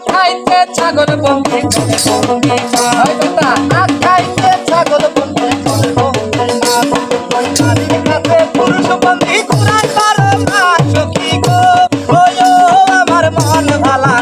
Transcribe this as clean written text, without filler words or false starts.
খাইতে ছাগল বন্দি করে বন্দি মাছ খাইতে ছাগল বন্দি করে বন্দি মাছ নারীর কাছে পুরুষ বন্দি কুরাই পারো না সখী গো ওয়ো আমার মন ভালা